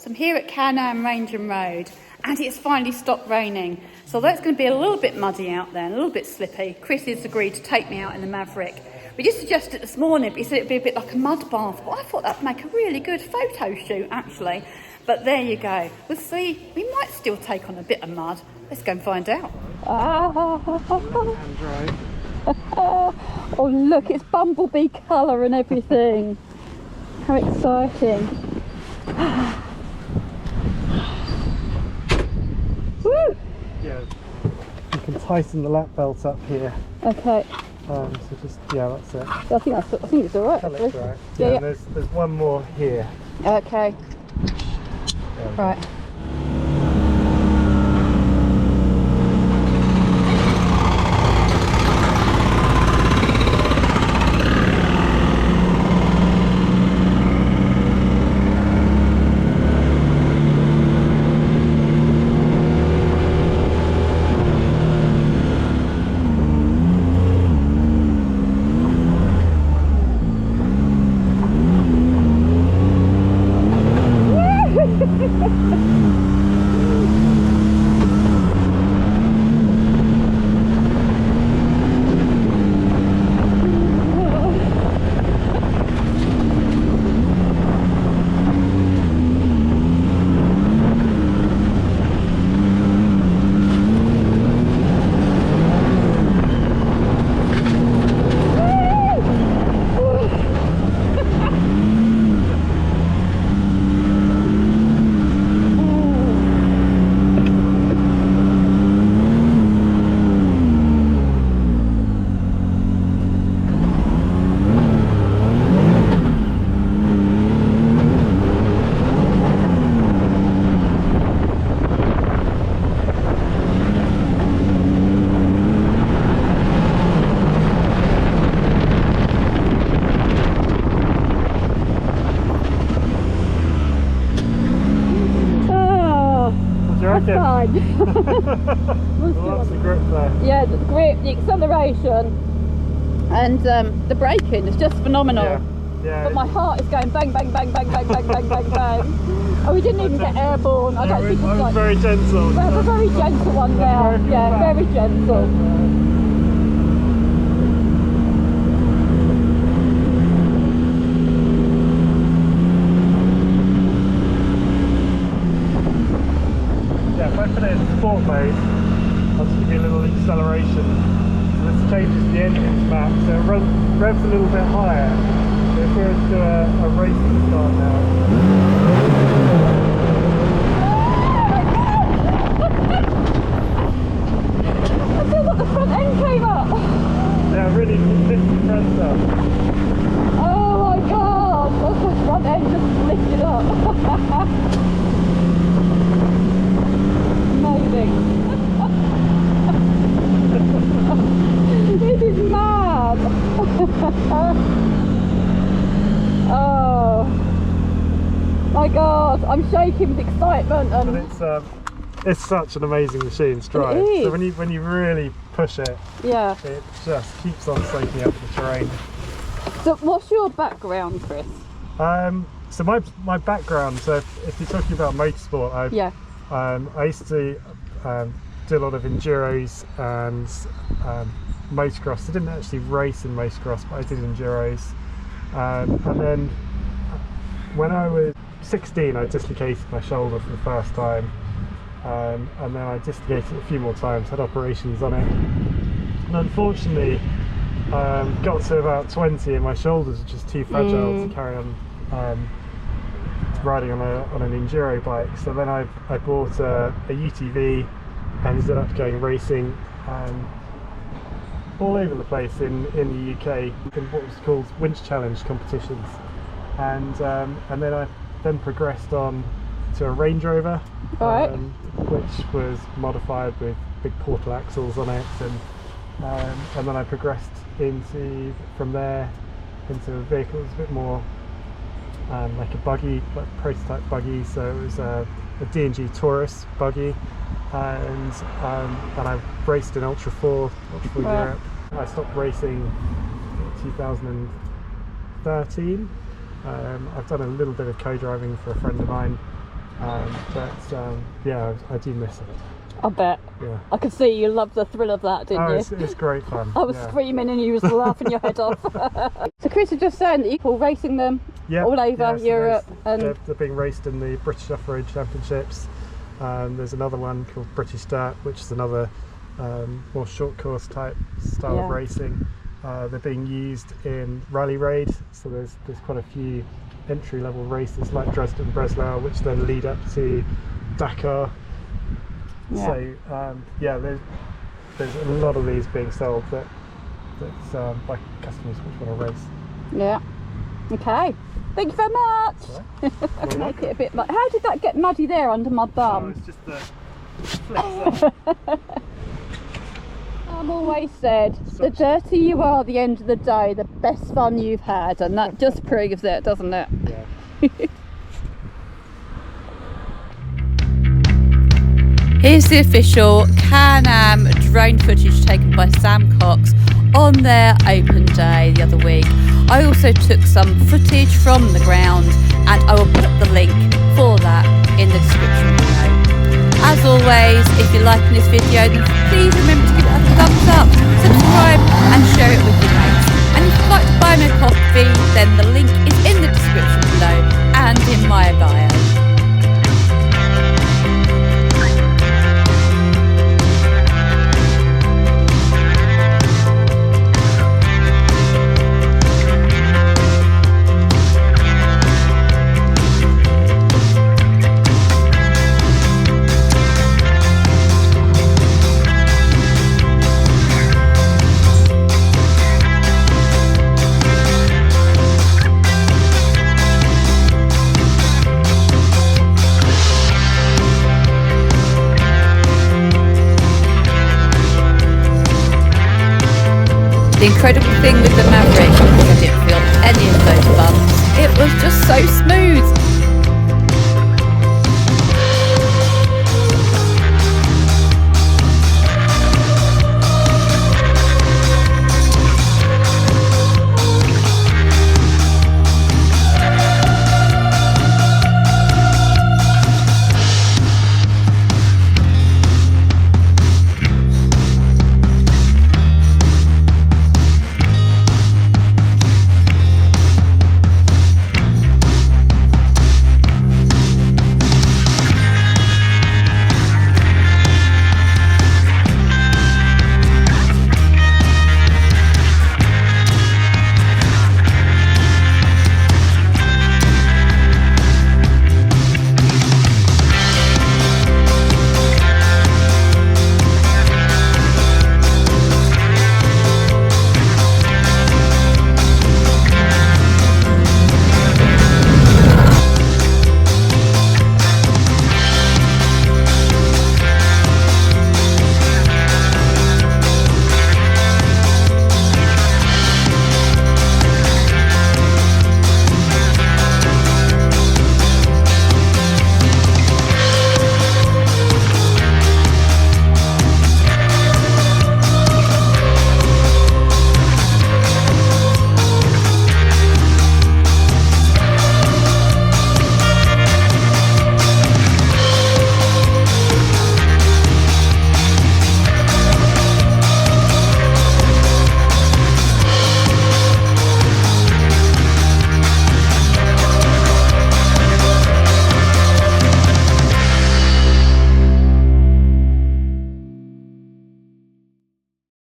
So I'm here at Can Am Road, and it's finally stopped raining. So although it's going to be a little bit muddy out there and a little bit slippy, Chris has agreed to take me out in the Maverick. We just suggested it this morning, but he said it'd be a bit like a mud bath. But I thought that'd make a really good photo shoot, actually. But there you go. We'll see. We might still take on a bit of mud. Let's go and find out. Oh, look, it's bumblebee colour and everything. How exciting. Woo! Yeah, you can tighten the lap belt up here. Okay. So just, yeah, that's it. I think it's alright. That looks right. Yeah, yeah. There's one more here. Okay. Right. Fine. Lots of grip there. Yeah, the grip, the acceleration, and the braking is just phenomenal. Yeah. But my heart is going bang, bang, bang, bang, bang, bang, bang, bang, bang. Oh, we didn't even get airborne. I don't think it's like... very gentle. We have a very gentle one there. Yeah, very gentle. Put it in sport mode, I'll just give you a little acceleration. So this changes the engine map, so it revs a little bit higher. So if we were to do a racing start now. I feel like the front end came up. Yeah, really lifts the front up. Oh my god, the front end just lifted up. This is mad. Oh my god, I'm shaking with excitement. But it's such an amazing machine to drive. It is. So when you really push it, yeah, it just keeps on soaking up the terrain. So what's your background, Chris? So my background, so if you're talking about motorsport, I used to do a lot of enduros and motocross. I didn't actually race in motocross, but I did enduros. And then when I was 16, I dislocated my shoulder for the first time. And then I dislocated it a few more times, had operations on it. And unfortunately, got to about 20 and my shoulders were just too fragile to carry on riding on an enduro bike. So then I bought a UTV and ended up going racing all over the place in the UK in what was called winch challenge competitions, and then I progressed on to a Range Rover, which was modified with big portal axles on it, and then I progressed from there into a vehicle that was a bit more like a buggy, like prototype buggy. So it was a D&G Taurus buggy, and I raced in Ultra 4 Europe. I stopped racing in 2013. I've done a little bit of co-driving for a friend of mine, Yeah, I do miss it. I bet. Yeah. I could see you loved the thrill of that, didn't you? It's great fun. I was screaming and you was laughing your head off. So Chris was just saying that you're racing them all over Europe. And they're being raced in the British Off-Road Championships. There's another one called British Dirt, which is another more short course type style of racing. They're being used in Rally Raid, so there's quite a few entry level races like Dresden Breslau, which then lead up to Dakar. Yeah. So there's a lot of these being sold that's by customers which want to race. Yeah. Okay. Thank you very much. Right. Make it a bit muddy. How did that get muddy there under my bum? It's just the flex. I've always said, the dirtier you are at the end of the day, the best fun you've had, and that just proves it, doesn't it? Yeah. Here's the official Can Am drone footage taken by San Cox on their open day the other week. I also took some footage from the ground, and I will put the link for that in the description below. As always, if you're liking this video, then please remember to give it a thumbs up, subscribe and share it with your mates. And if you'd like to buy me a coffee, then the link is in the description below and in my bio. The incredible thing with the Maverick is I didn't feel any of those bumps. It was just so smooth.